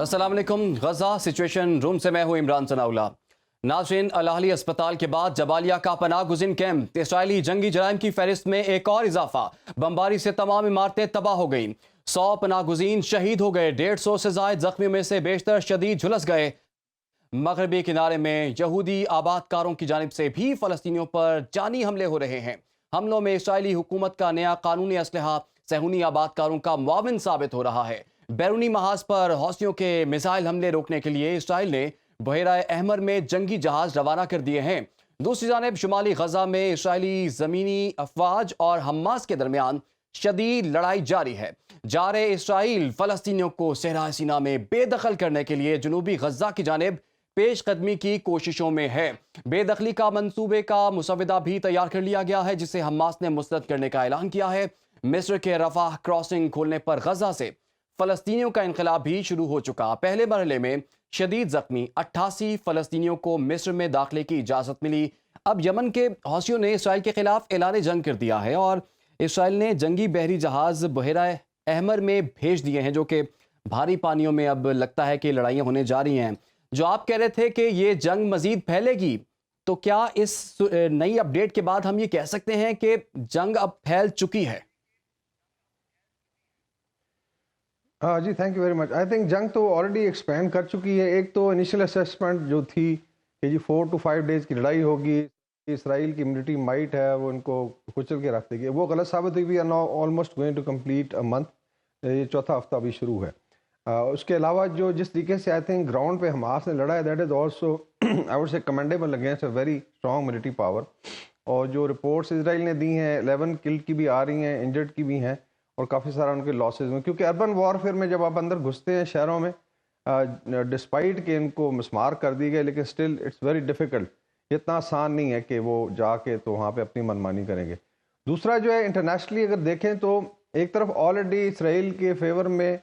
السلام علیکم. غزہ سچویشن روم سے میں ہوں عمران ثناءاللہ. ناظرین، الہلی اسپتال کے بعد جبالیہ کا پناہ گزین کیمپ، اسرائیلی جنگی جرائم کی فہرست میں ایک اور اضافہ. بمباری سے تمام عمارتیں تباہ ہو گئیں. 100 پناہ گزین شہید ہو گئے. 150 سے زائد زخمیوں میں سے بیشتر شدید جھلس گئے. مغربی کنارے میں یہودی آباد کاروں کی جانب سے بھی فلسطینیوں پر جانی حملے ہو رہے ہیں. حملوں میں اسرائیلی حکومت کا نیا قانونی اسلحہ صہیونی آباد کاروں کا معاون ثابت ہو رہا ہے. بیرونی محاذ پر حوثیوں کے میزائل حملے روکنے کے لیے اسرائیل نے بحیرہ احمر میں جنگی جہاز روانہ کر دیے ہیں. دوسری جانب شمالی غزہ میں اسرائیلی زمینی افواج اور حماس کے درمیان شدید لڑائی جاری ہے. جارے اسرائیل فلسطینیوں کو صحرائے سینا میں بے دخل کرنے کے لیے جنوبی غزہ کی جانب پیش قدمی کی کوششوں میں ہے. بے دخلی کا منصوبے کا مسودہ بھی تیار کر لیا گیا ہے، جسے حماس نے مسترد کرنے کا اعلان کیا ہے. مصر کے رفح کراسنگ کھولنے پر غزہ سے فلسطینیوں کا انقلاب بھی شروع ہو چکا. پہلے مرحلے میں شدید زخمی 88 فلسطینیوں کو مصر میں داخلے کی اجازت ملی. اب یمن کے حوثیوں نے اسرائیل کے خلاف اعلان جنگ کر دیا ہے اور اسرائیل نے جنگی بحری جہاز بحیرہ احمر میں بھیج دیے ہیں، جو کہ بھاری پانیوں میں اب لگتا ہے کہ لڑائیاں ہونے جا رہی ہیں. جو آپ کہہ رہے تھے کہ یہ جنگ مزید پھیلے گی، تو کیا اس نئی اپڈیٹ کے بعد ہم یہ کہہ سکتے ہیں کہ جنگ اب پھیل چکی ہے؟ جی thank you very much. I think جنگ تو آلریڈی ایکسپینڈ کر چکی ہے. ایک تو انیشیل اسیسمنٹ جو تھی کہ جی 4 to 5 days کی لڑائی ہوگی، اسرائیل کی ملٹری مائٹ ہے وہ ان کو کچل کے رکھ دے گی، وہ غلط ثابت ہوئی. We are now almost going to complete a month. یہ چوتھا ہفتہ ابھی شروع ہے. اس کے علاوہ جو جس طریقے سے آئی تھنک گراؤنڈ پہ حماس نے لڑا ہے، that is also I would say commendable against a very strong military power. اور جو رپورٹس اسرائیل نے دی ہیں 11 کلڈ کی بھی آ رہی ہیں، انجرڈ کی بھی ہیں، اور کافی سارا ان کے لاسز میں. کیونکہ اربن وارفیئر میں جب آپ اندر گھستے ہیں شہروں میں، ڈسپائٹ کہ ان کو مسمار کر دی گئے، لیکن اسٹل اٹس ویری ڈیفیکلٹ. اتنا آسان نہیں ہے کہ وہ جا کے تو وہاں پہ اپنی منمانی کریں گے. دوسرا جو ہے انٹرنیشنلی اگر دیکھیں تو ایک طرف آلریڈی اسرائیل کے فیور میں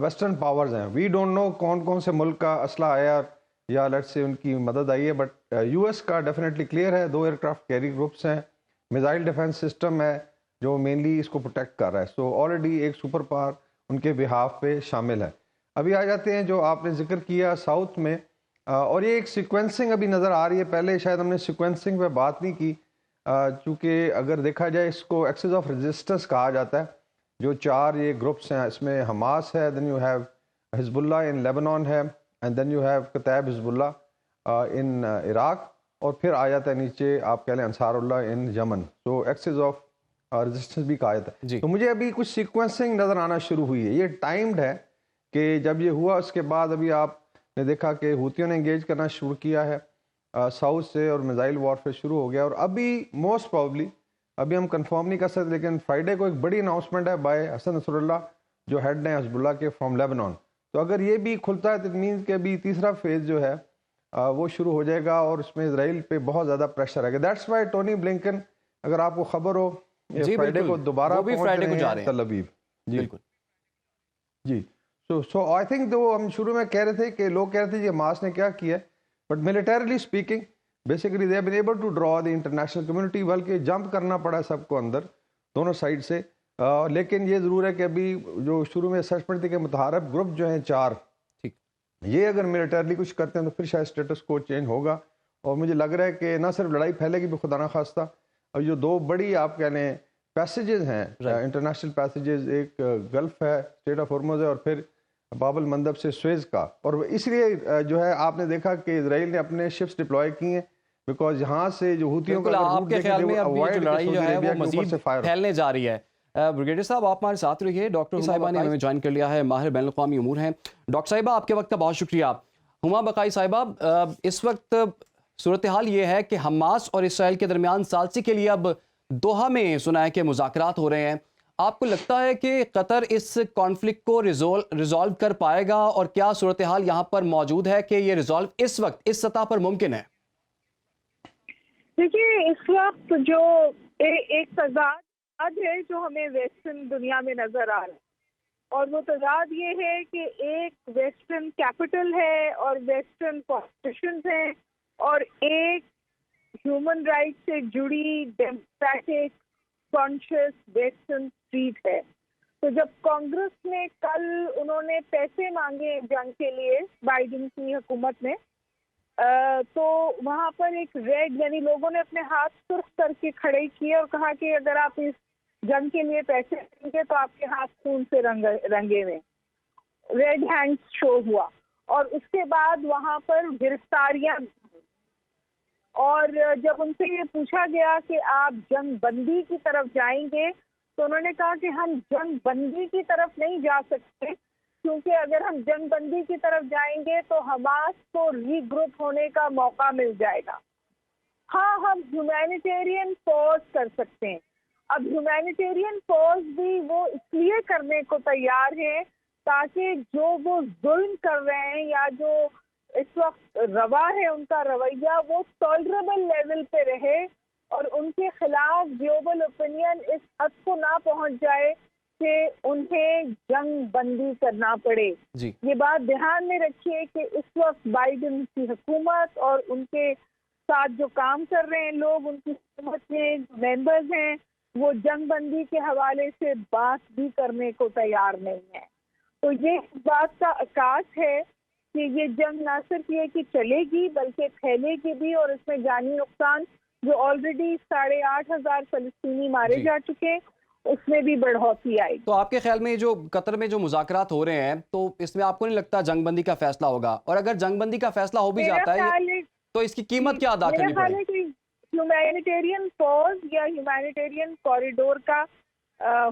ویسٹرن پاورز ہیں. وی ڈونٹ نو کون کون سے ملک کا اسلحہ آیا یا لیٹ سے ان کی مدد آئی ہے، بٹ یو ایس کا ڈیفینیٹلی کلیئر ہے. 2 ایئرکرافٹ کیری گروپس ہیں، میزائل ڈیفنس سسٹم ہے جو مینلی اس کو پروٹیکٹ کر رہا ہے. سو آلریڈی ایک سپر پاور ان کے بہاف پہ شامل ہے. ابھی آ جاتے ہیں جو آپ نے ذکر کیا ساؤتھ میں، اور یہ ایک سیکوینسنگ ابھی نظر آ رہی ہے. پہلے شاید ہم نے سیکوینسنگ پہ بات نہیں کی، چونکہ اگر دیکھا جائے اس کو ایکسس آف ریزسٹنس کہا جاتا ہے. جو 4 یہ گروپس ہیں، اس میں حماس ہے، دین یو ہیو حزب اللہ ان لیبنان ہے، اینڈ دین یو ہیو کتائب حزب اللہ ان عراق، اور پھر آ جاتا ہے نیچے آپ کہہ لیں انصار اللہ ان یمن. تو ایکسس آف ریزسٹنس بھی کہا جاتا ہے. تو مجھے ابھی کچھ سیکوینسنگ نظر آنا شروع ہوئی ہے. یہ ٹائمڈ ہے کہ جب یہ ہوا اس کے بعد ابھی آپ نے دیکھا کہ حوثیوں نے انگیج کرنا شروع کیا ہے ساؤتھ سے، اور میزائل وارفیئر شروع ہو گیا. اور ابھی موسٹ پروبلی، ابھی ہم کنفرم نہیں کر سکتے، لیکن فرائیڈے کو ایک بڑی اناؤنسمنٹ ہے بائی حسن نصر اللہ جو ہیڈ ہیں حزب اللہ کے فرام لیبنان. تو اگر یہ بھی کھلتا ہے تو اٹ مینس کہ ابھی تیسرا فیز جو ہے وہ شروع ہو جائے گا، اور اس میں اسرائیل پہ بہت زیادہ پریشر آئے گا. دیٹس وائی ٹونی بلنکن، اگر آپ کو خبر ہو، فرائیڈے کو دوبارہ پہنچ رہے ہیں تل ابیب. جی بالکل جی. سو آئی تھنک تو ہم شروع میں کہہ رہے تھے کہ لوگ کہہ رہے تھے کہ حماس نے کیا کیا، but militarily speaking basically they have been able to draw the international community. بلکہ جمپ کرنا پڑا سب کو اندر دونوں سائڈ سے. لیکن یہ ضرور ہے کہ ابھی جو شروع میں اسسمنٹ تھی کہ متحارب گروپ جو ہیں 4، یہ اگر ملیٹریلی کچھ کرتے ہیں تو پھر شاید اسٹیٹس کو چینج ہوگا. اور مجھے لگ رہا ہے کہ نہ صرف لڑائی پھیلے گی خدا نہ خواستہ، اور جو 2 بڑی آپ کہہ لیں پیسیجز ہیں انٹرنیشنل پیسیجز، ایک گلف ہے، اسٹریٹ آف ہرمز ہے، اور پھر باب المندب سے سویز کا. اور اس لیے جو ہے آپ نے دیکھا کہ اسرائیل نے اپنے شپس ڈپلوائے کی ہیں، بیکاز یہاں سے جو حوثیوں کا آپ کے خیال میں اب یہ لڑائی جو ہے وہ مزید پھیلنے جا رہی ہے. بریگیڈیئر صاحب آپ ہمارے ساتھ رہیے. ڈاکٹر صاحبہ نے ہمیں جوائن کر لیا ہے، ماہر بین الاقوامی امور ہیں. ڈاکٹر صاحبہ آپ کے وقت کا بہت شکریہ. ہما بقائی صاحبہ، اس وقت صورتحال یہ ہے کہ حماس اور اسرائیل کے درمیان ثالثی کے لیے اب دوحہ میں سنا ہے کہ مذاکرات ہو رہے ہیں. آپ کو لگتا ہے کہ قطر اس کانفلکٹ کو ریزالو کر پائے گا، اور کیا صورتحال یہاں پر موجود ہے کہ یہ ریزالو اس وقت اس سطح پر ممکن ہے؟ دیکھیے، اس وقت جو ایک تضاد ہے جو ہمیں ویسٹرن دنیا میں نظر آ رہا ہے، اور وہ تضاد یہ ہے کہ ایک ویسٹرن کیپٹل ہے اور ویسٹرن پالیٹیشنز ہیں، اور ایک ہیومن رائٹ سے جڑی ڈیموکریٹک کانشیس ویسٹرن اسٹریٹ ہے. تو جب کانگریس نے کل انہوں نے پیسے مانگے جنگ کے لیے بائیڈن کی حکومت نے، تو وہاں پر ایک ریڈ، یعنی لوگوں نے اپنے ہاتھ سرخ کر کے کھڑے کیے اور کہا کہ اگر آپ اس جنگ کے لیے پیسے دیں گے تو آپ کے ہاتھ خون سے رنگے ہوئے، ریڈ ہینڈ شو ہوا. اور اس کے بعد وہاں پر گرفتاریاں، اور جب ان سے یہ پوچھا گیا کہ آپ جنگ بندی کی طرف جائیں گے تو انہوں نے کہا کہ ہم جنگ بندی کی طرف نہیں جا سکتے، کیونکہ اگر ہم جنگ بندی کی طرف جائیں گے تو حماس کو ری گروپ ہونے کا موقع مل جائے گا. ہاں، ہم ہیومینیٹیرین پاز کر سکتے ہیں. اب ہیومینیٹیرین پاز بھی وہ اس لیے کرنے کو تیار ہیں تاکہ جو وہ ظلم کر رہے ہیں یا جو اس وقت روا ہے ان کا رویہ وہ ٹالریبل لیول پہ رہے، اور ان کے خلاف گلوبل اوپینین اس حد کو نہ پہنچ جائے کہ انہیں جنگ بندی کرنا پڑے. جی یہ بات دھیان میں رکھیے کہ اس وقت بائیڈن کی حکومت اور ان کے ساتھ جو کام کر رہے ہیں لوگ، ان کی حکومت میں ممبرز ہیں، وہ جنگ بندی کے حوالے سے بات بھی کرنے کو تیار نہیں ہے. تو یہ اس بات کا عکاس ہے کہ یہ جنگ نہ صرف یہ کہ چلے گی بلکہ پھیلے گی بھی، اور اس میں جانی نقصان جو آلریڈی 8,500 فلسطینی مارے جا چکے اس میں بھی بڑھوتری آئے گی. تو آپ کے خیال میں جو قطر میں جو مذاکرات ہو رہے ہیں تو اس میں آپ کو نہیں لگتا جنگ بندی کا فیصلہ ہوگا؟ اور اگر جنگ بندی کا فیصلہ ہو بھی جاتا ہے تو اس کی قیمت کیا ادا کرنی پڑے؟ میرا خیال ہے کہ ہیومینیٹیرین پاز یا ہیومینیٹیرین کوریڈور کا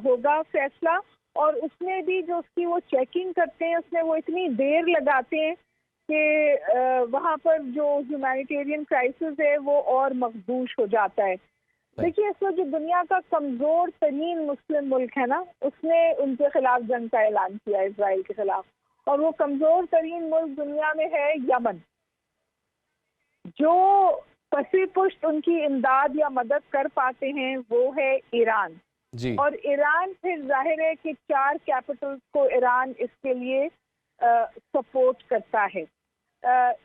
ہوگا فیصلہ، اور اس میں بھی جو اس کی وہ چیکنگ کرتے ہیں اس میں وہ اتنی دیر لگاتے ہیں کہ وہاں پر جو ہیومینیٹیرین کرائسس ہے وہ اور مخدوش ہو جاتا ہے. دیکھیے اس وقت جو دنیا کا کمزور ترین مسلم ملک ہے نا، اس نے ان کے خلاف جنگ کا اعلان کیا، اسرائیل کے خلاف، اور وہ کمزور ترین ملک دنیا میں ہے یمن. جو پسی پشت ان کی امداد یا مدد کر پاتے ہیں وہ ہے ایران. جی اور ایران پھر ظاہر ہے کہ 4 کیپٹلز کو ایران اس کے لیے سپورٹ کرتا ہے.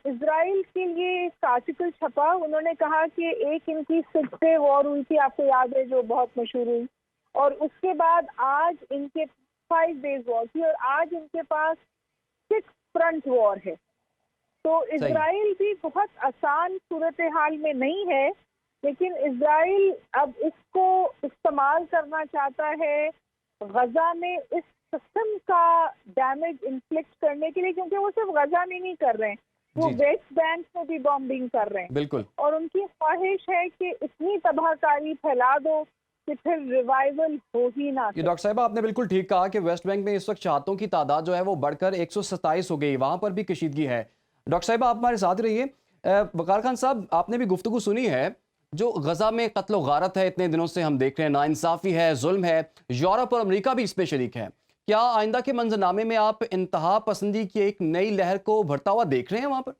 اسرائیل کے لیے ایک آرٹیکل چھپا، انہوں نے کہا کہ ایک ان کی 6 ڈے وار ہوئی تھی، آپ کو یاد ہے، جو بہت مشہور ہوئی، اور اس کے بعد آج ان کے 5 ڈیز وار تھی، اور آج ان کے پاس 6 فرنٹ وار ہے. تو اسرائیل بھی بہت آسان صورتحال میں نہیں ہے، لیکن اسرائیل اب اس کو استعمال کرنا چاہتا ہے غزہ میں اس قسم کا ڈیمیج انفلکٹ کرنے کے لیے، کیونکہ وہ صرف غزہ میں نہیں کر رہے ہیں، وہ ویسٹ بینک میں بھی بامبنگ کر رہے ہیں. بالکل. اور ان کی خواہش ہے کہ اتنی تباہ کاری پھیلا دو کہ پھر ریوائول ہو ہی نہ. یہ ڈاکٹر صاحبہ آپ نے بالکل ٹھیک کہا کہ ویسٹ بینک میں اس وقت چاہتوں کی تعداد جو ہے وہ بڑھ کر 127 ہو گئی، وہاں پر بھی کشیدگی ہے. ڈاکٹر صاحبہ آپ ہمارے ساتھ رہیے. وقار خان صاحب، آپ نے بھی گفتگو سنی ہے، جو غزہ میں قتل و غارت ہے اتنے دنوں سے ہم دیکھ رہے ہیں، ناانصافی ہے، ظلم ہے، یورپ اور امریکہ بھی اس میں شریک ہے. کیا آئندہ کے منظرنامے میں آپ انتہا پسندی کی ایک نئی لہر کو ابھرتا ہوا دیکھ رہے ہیں وہاں پر؟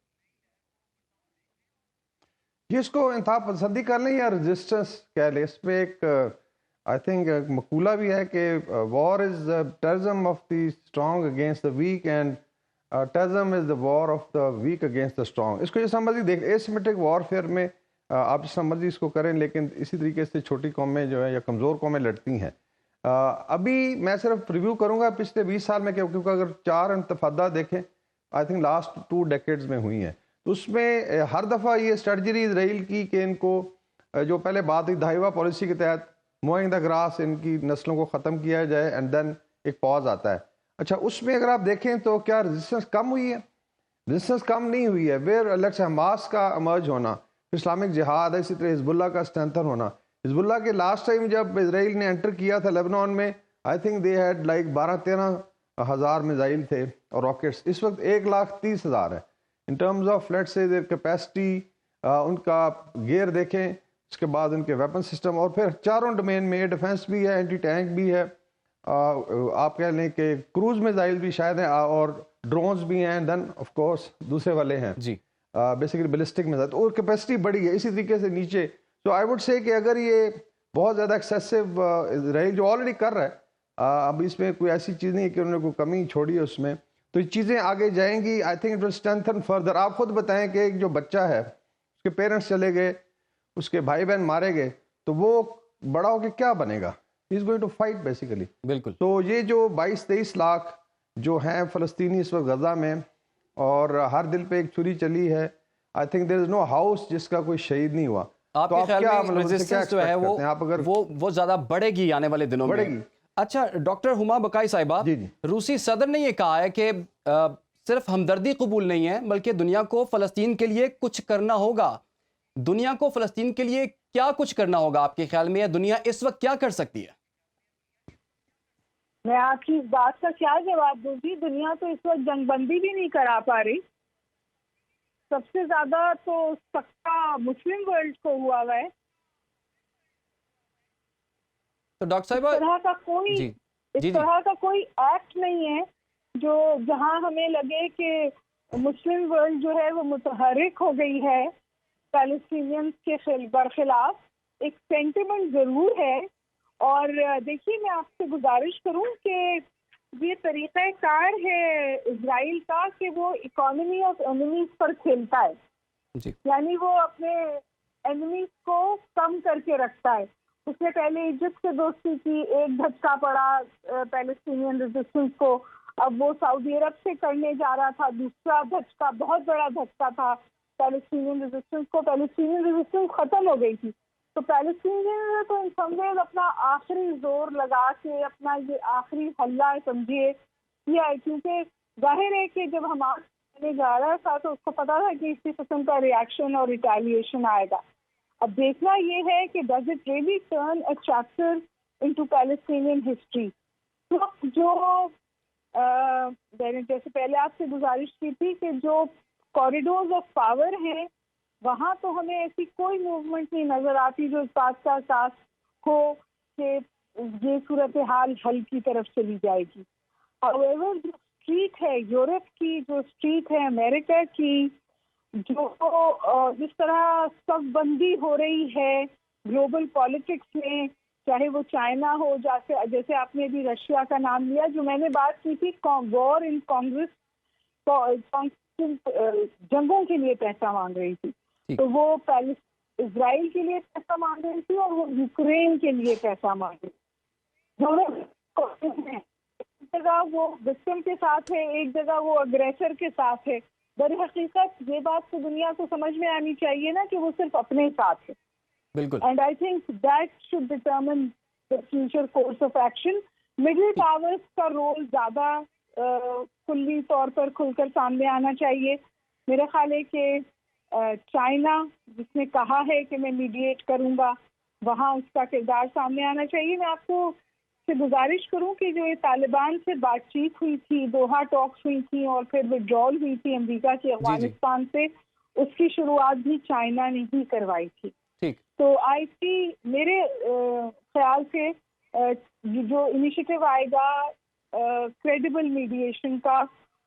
جس کو انتہا پسندی کر لیں یا ریزسٹنس کہہ لیں، اس میں ایک آئی تھنک مقولہ بھی ہے کہ war is terrorism of the strong against the weak and terrorism is the war of the weak against the strong. اس کو جیسا مرضی دیکھ، ایسیمیٹرک وارفیئر میں آپ جیسا مرضی اس کو کریں، لیکن اسی طریقے سے چھوٹی قومیں جو ہیں یا کمزور قومیں لڑتی ہیں. ابھی میں صرف ریویو کروں گا پچھلے 20 سال میں، کیونکہ اگر 4 انتفاضہ دیکھیں آئی تھنک لاسٹ 2 ڈیکیڈز میں ہوئی ہیں، تو اس میں ہر دفعہ یہ اسٹریٹجی رہی اسرائیل کی کہ ان کو جو پہلے بات ہوئی دھائیوا پالیسی کے تحت موئنگ دا گراس، ان کی نسلوں کو ختم کیا جائے، اینڈ دین ایک پاز آتا ہے. اچھا، اس میں اگر آپ دیکھیں تو کیا ریزسٹنس کم ہوئی ہے؟ ریزسٹنس کم نہیں ہوئی ہے. ویئر لیٹس حماس کا امرج ہونا، اسلامک جہاد ہے، اسی طرح حزب اللہ کا اسٹرینتھن ہونا. حزب اللہ کے لاسٹ ٹائم جب اسرائیل نے انٹر کیا تھا لیبنان میں، I think they had like 12-13 ہزار میزائل تھے اور راکٹس. اس وقت 1,30,000 ہے. In terms of let's say their capacity, ان کا گیئر دیکھیں، اس کے بعد ان کے ویپن سسٹم، اور پھر چاروں ڈومین میں ڈیفنس بھی ہے، اینٹی ٹینک بھی ہے، آپ کہہ لیں کہ کروز میزائل بھی شاید ہیں، اور ڈرونز بھی ہیں، دین آف کورس دوسرے والے ہیں جی بیسیکلی بیلسٹک میزائل، تو اور کیپیسٹی بڑی ہے. اسی طریقے سے نیچے تو آئی وڈ سے کہ اگر یہ بہت زیادہ ایکسیسو اسرائیل جو آلریڈی کر رہا ہے، اب اس میں کوئی ایسی چیز نہیں ہے کہ انہوں نے کوئی کمی چھوڑی ہے اس میں، تو یہ چیزیں آگے جائیں گی. I think it will strengthen further. آپ خود بتائیں کہ ایک جو بچہ ہے، اس کے پیرنٹس چلے گئے، اس کے بھائی بہن مارے گئے، تو وہ بڑا ہو کے کیا بنے گا؟ He is going to fight basically. بالکل. تو یہ جو 22-23 لاکھ جو ہیں فلسطینی اس وقت غزہ میں، اور ہر دل پہ ایک چھری چلی ہے. I think there is know house جس کا کوئی شہید نہیں ہوا. آپ تو کے خیال کیا میں مطلب ان سے کیا ریزسٹنس جو ہے ایکسپیکٹ کرتے ہیں آپ؟ اگر وہ زیادہ بڑھے گی آنے والے دنوں بڑھے میں؟ گی. اچھا ڈاکٹر ہما بقائی صاحبہ، جی جی روسی صدر نے یہ کہا ہے کہ صرف ہمدردی قبول نہیں ہے بلکہ دنیا کو فلسطین کے لیے کچھ کرنا ہوگا. دنیا کو فلسطین کے لیے کیا کچھ کرنا ہوگا آپ کے خیال میں، یا دنیا اس وقت کیا کر سکتی ہے؟ میں آپ کی اس بات کا کیا جواب دوں گی؟ دنیا تو اس وقت جنگ بندی بھی نہیں کرا پا رہی. سب سے زیادہ تو سکتا مسلم ورلڈ کو ہوا ہے. تو ڈاکٹر صاحبہ اس طرح کا کوئی ایکٹ نہیں ہے جو جہاں ہمیں لگے کہ مسلم ورلڈ جو ہے وہ متحرک ہو گئی ہے پیلسٹینینز کے برخلاف. ایک سینٹیمنٹ ضرور ہے. اور دیکھیے میں آپ سے گزارش کروں کہ یہ طریقہ کار ہے اسرائیل کا کہ وہ اکانومی آف اینیمیز پر کھیلتا ہے. یعنی وہ اپنے اینیمیز کو کم کر کے رکھتا ہے. اس نے پہلے ایجپٹ سے دوستی کی، ایک دھچکا پڑا پیلسٹینین ریزسٹنس کو. اب وہ سعودی عرب سے کرنے جا رہا تھا، دوسرا دھچکا، بہت بڑا دھچکا تھا پیلسٹینین ریزسٹنس کو. پیلسٹینین ریزسٹنس ختم ہو گئی تھی. تو فلسطینیوں نے تو ان سم ویز اپنا آخری زور لگا کے اپنا یہ آخری حلہ سمجھیے کیا ہے، کیونکہ ظاہر ہے کہ جب حماس کرنے جا رہا تھا تو اس کو پتا تھا کہ اسی قسم کا ریئیکشن اور ریٹیلیشن آئے گا. اب دیکھنا یہ ہے کہ does it really turn a chapter into Palestinian history. جو جیسے پہلے آپ سے گزارش کی تھی کہ جو کوریڈورز آف پاور ہیں وہاں تو ہمیں ایسی کوئی موومنٹ نہیں نظر آتی جو اس بات کا احساس ہو کہ یہ صورتحال حل کی طرف چلی جائے گی. however جو اسٹریٹ ہے یورپ کی، جو اسٹریٹ ہے امریکہ کی، جو جس طرح صف بندی ہو رہی ہے گلوبل پالیٹکس میں، چاہے وہ چائنا ہو، جیسے آپ نے بھی رشیا کا نام لیا، جو میں نے بات کی تھی وار ان کانگریس، جنگوں کے لیے پیسہ مانگ رہی تھی، تو وہ اسرائیل کے لیے پیسہ مانگ رہی تھی اور وہ یوکرین کے لیے پیسہ مانگ رہی تھی. دونوں ایک جگہ وہ وکٹم کے ساتھ ہے، ایک جگہ وہ اگریسر کے ساتھ ہے. در حقیقت یہ بات تو دنیا کو سمجھ میں آنی چاہیے نا کہ وہ صرف اپنے ساتھ ہے. بالکل. And I think that should determine the future course of action. Middle powers کا رول زیادہ کلی طور پر کھل کر سامنے آنا چاہیے. میرا خیال ہے کہ چائنا جس نے کہا ہے کہ میں میڈیٹ کروں گا، وہاں اس کا کردار سامنے آنا چاہیے. میں آپ کو سے گزارش کروں کہ جو یہ طالبان سے بات چیت ہوئی تھی، دوحہ ٹاکس ہوئی تھی اور پھر وڈرال ہوئی تھی امریکہ کی افغانستان سے، اس کی شروعات بھی چائنا نے ہی کروائی تھی. تو آئی سی میرے خیال سے جو انیشیٹو آئے گا کریڈیبل میڈیشن کا،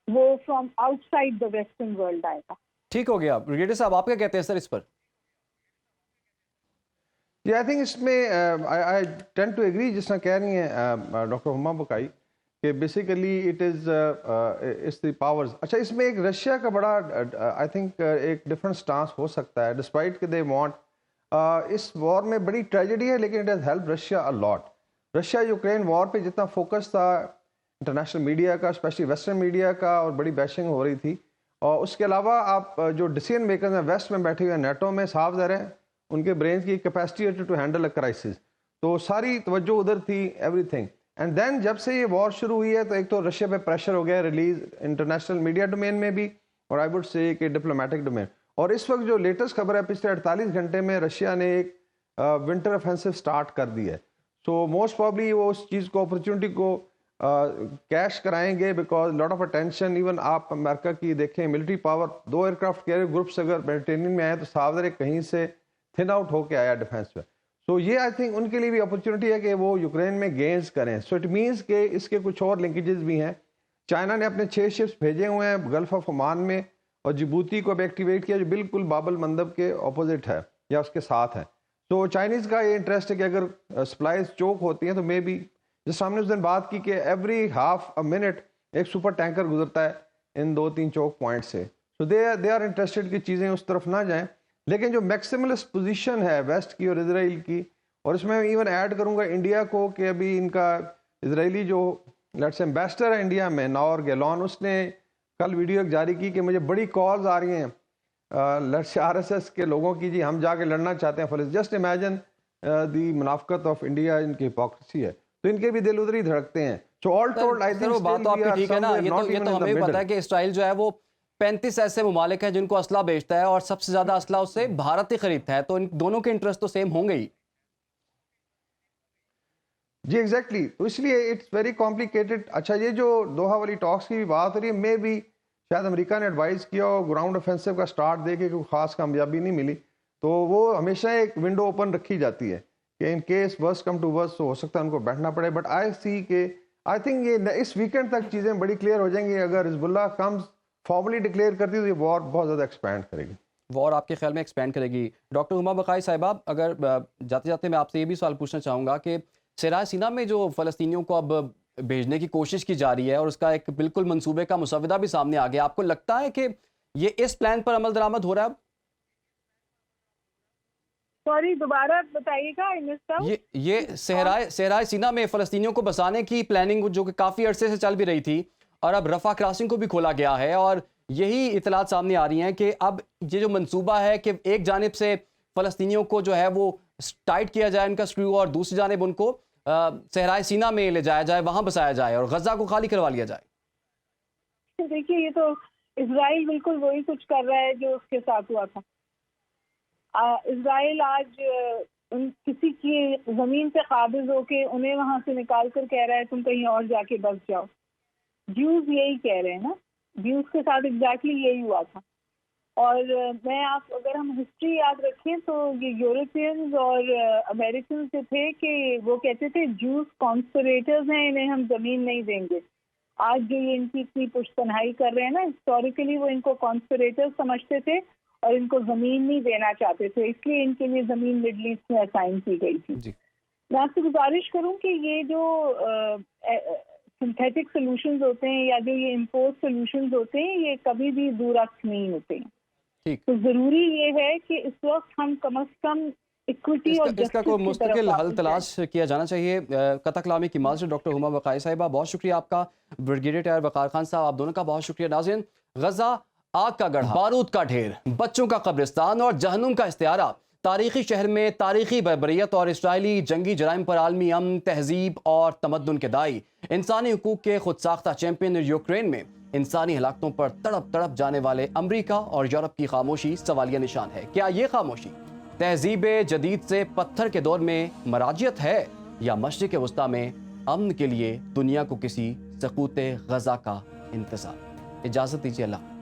وہ from out side the western world آئے گا. ٹھیک ہو گیا. بریگیڈیئر صاحب آپ کیا کہتے ہیں سر اس پر؟ آئی تھنک اس میں آئی ٹینڈ ٹو ایگری جس طرح کہہ رہی ہیں ڈاکٹر ہما بقائی کہ basically it is the powers. اچھا اس میں ایک رشیا کا بڑا آئی تھنک ایک ڈفرنٹ سٹانس ہو سکتا ہے ڈسپائٹ کہ دے وانٹ. اس وار میں بڑی ٹریجڈی ہے لیکن it has help Russia a lot. Russia Ukraine war پہ جتنا فوکس تھا انٹرنیشنل میڈیا کا، اسپیشلی ویسٹرن میڈیا کا، اور بڑی بیشنگ ہو رہی تھی. اور اس کے علاوہ آپ جو ڈیسیژن میکرز ہیں ویسٹ میں بیٹھے ہوئے ہیں، نیٹو میں، صاف ظاہر ہے ان کے برینز کی capacity to handle a crisis, تو ساری توجہ ادھر تھی، ایوری تھنگ. اینڈ دین جب سے یہ وار شروع ہوئی ہے تو ایک تو رشیا پہ پریشر ہو گیا ریلیز انٹرنیشنل میڈیا ڈومین میں بھی، اور آئی وڈ سے کہ ڈپلومیٹک ڈومین. اور اس وقت جو لیٹسٹ خبر ہے پچھلے 48 گھنٹے میں رشیا نے ایک ونٹر آفینسو سٹارٹ کر دی ہے. سو موسٹ پرابلی وہ اس چیز کو اپرچونٹی کو کیش کرائیں گے because lot of attention. Even آپ امریکہ کی دیکھیں military power, 2 aircraft carrier groups اگر میڈیٹرینین میں آئے تو صاف ظاہر کہیں سے تھن آؤٹ ہو کے آیا ڈیفینس میں. سو یہ آئی تھنک ان کے لیے بھی اپرچونٹی ہے کہ وہ یوکرین میں گینز کریں. سو اٹ مینس کہ اس کے کچھ اور لنکیجز بھی ہیں. چائنا نے اپنے 6 شپس بھیجے ہوئے ہیں گلف آف عمان میں، اور جبوتی کو اب ایکٹیویٹ کیا جو بالکل باب المندب کے اپوزٹ ہے یا اس کے ساتھ ہے. تو چائنیز کا یہ انٹرسٹ ہے کہ اگر سپلائیز چوک ہوتی ہیں تو مے بی، جس ہم نے اس دن بات کی کہ ایوری ہاف اے منٹ ایک سپر ٹینکر گزرتا ہے ان 2-3 چوک پوائنٹ سے. سو دے آر انٹرسٹڈ کہ چیزیں اس طرف نہ جائیں. لیکن جو میکسیملسٹ پوزیشن ہے ویسٹ کی اور اسرائیل کی، اور اس میں ایون ایڈ کروں گا انڈیا کو کہ ابھی ان کا اسرائیلی جو لیٹس ایمبیسڈر ہے انڈیا میں ناور گیلون، اس نے کل ویڈیو ایک جاری کی کہ مجھے بڑی کالز آ رہی ہیں لیٹس آر ایس ایس کے لوگوں کی، جی ہم جا کے لڑنا چاہتے ہیں فلسطین. جسٹ امیجن دی منافقت آف انڈیا، ان کی ہپوکریسی ہے، تو ان کے بھی دل ادھر ہی دھڑکتے ہیں. سو آل ٹولڈ آئی تھنک وہ بات تو آپ کی ٹھیک ہے نا، یہ تو ہمیں بھی پتا ہے کہ اسرائیل جو ہے وہ 35 ایسے ممالک ہیں جن کو اسلحہ بیچتا ہے اور سب سے زیادہ اسلحہ اس سے بھارت ہی خریدتا ہے، تو ان دونوں کے انٹرسٹ تو سیم ہوں گے ہی. جی ایگزیکٹلی، تو اس لیے اٹس ویری کمپلیکیٹڈ. اچھا یہ جو دوحہ والی ٹاکس کی بھی بات ہو رہی ہے، میں بھی شاید امریکہ نے ایڈوائز کیا ہو گراؤنڈ آفینسو کا سٹارٹ دے کے کوئی خاص کامیابی نہیں ملی، تو وہ ہمیشہ ایک ونڈو اوپن رکھی جاتی ہے کہ in case verse come to ورس تو ہو سکتا ہے ان کو بیٹھنا پڑے. بٹ آئی سی کہ آئی تھنک یہ اس ویکینڈ تک چیزیں بڑی کلیئر ہو جائیں گی. اگر حزب اللہ کمز فارملی ڈکلیئر کرتی تو یہ وار بہت زیادہ ایکسپینڈ کرے گی. وار آپ کے خیال میں ایکسپینڈ کرے گی. ڈاکٹر ہما بقائی صاحبہ، اگر جاتے جاتے میں آپ سے یہ بھی سوال پوچھنا چاہوں گا کہ صحرائے سینا میں جو فلسطینیوں کو اب بھیجنے کی کوشش کی جا رہی ہے اور اس کا ایک بالکل منصوبے کا مسودہ بھی سامنے آ گیا، آپ کو لگتا ہے کہ یہ اس پلان پر عمل درآمد ہو رہا ہے اب؟ سوری دوبارہ بتائیے گا. یہ صحرائے سینا میں فلسطینیوں کو بسانے کی پلاننگ جو کہ کافی عرصے سے چل بھی رہی تھی، اور اب رفح کراسنگ کو بھی کھولا گیا ہے، اور یہی اطلاعات سامنے آ رہی ہیں کہ اب یہ جو منصوبہ ہے کہ ایک جانب سے فلسطینیوں کو جو ہے وہ ٹائٹ کیا جائے ان کا سکریو، اور دوسری جانب ان کو صحرائے سینا میں لے جایا جائے، وہاں بسایا جائے اور غزہ کو خالی کروا لیا جائے. دیکھیے یہ تو اسرائیل بالکل وہی کچھ کر رہا ہے جو اس کے ساتھ ہوا تھا. اسرائیل آج کسی کی زمین پہ قابض ہو کے انہیں وہاں سے نکال کر کہہ رہا ہے تم کہیں اور جا کے بس جاؤ. جیوز یہی کہہ رہے ہیں نا، جیوز کے ساتھ ایگزیکٹلی یہی ہوا تھا. اور اگر ہم ہسٹری یاد رکھیں تو یہ یورپینز اور امریکنز جو تھے کہ وہ کہتے تھے جوز کانسپریٹرز ہیں، انہیں ہم زمین نہیں دیں گے. آج جو یہ ان کی اتنی پشت پناہی کر رہے ہیں نا، ہسٹوریکلی وہ ان کو کانسپریٹرز سمجھتے تھے اور ان کو زمین نہیں دینا چاہتے تھے، اس لیے ان کے لیے زمین مڈل ایسٹ میں اسائن کی گئی تھی. میں آپ سے گزارش کروں کہ یہ جو سنتھیٹک سولوشنز ہوتے ہیں یا جو یہ امپوز سولوشنز ہوتے ہیں، یہ کبھی بھی دور رخت نہیں ہوتے ہیں. تو ضروری یہ ہے کہ اس وقت ہم کم از کم ایکوٹی اور اس کا کوئی مستقل حل تلاش کیا جانا چاہیے. قطع کلامی کی معذرت. ڈاکٹر ہما بقائی صاحبہ بہت شکریہ آپ کا. بریگیڈیئر ٹائر وقار خان صاحب آپ دونوں کا بہت شکریہ. ناظرین، غزہ آگ کا گڑھا، بارود کا ڈھیر، بچوں کا قبرستان اور جہنم کا استعارہ. تاریخی شہر میں تاریخی بربریت اور اسرائیلی جنگی جرائم پر عالمی امن، تہذیب اور تمدن کے داعی. انسانی حقوق کے خود ساختہ چیمپئن یوکرین میں انسانی ہلاکتوں پر تڑپ تڑپ جانے والے امریکہ اور یورپ کی خاموشی سوالیہ نشان ہے. کیا یہ خاموشی تہذیب جدید سے پتھر کے دور میں مراجعت ہے، یا مشرق وسطیٰ میں امن کے لیے دنیا کو کسی سقوط غزہ کا انتظار؟ اجازت دیجیے. اللہ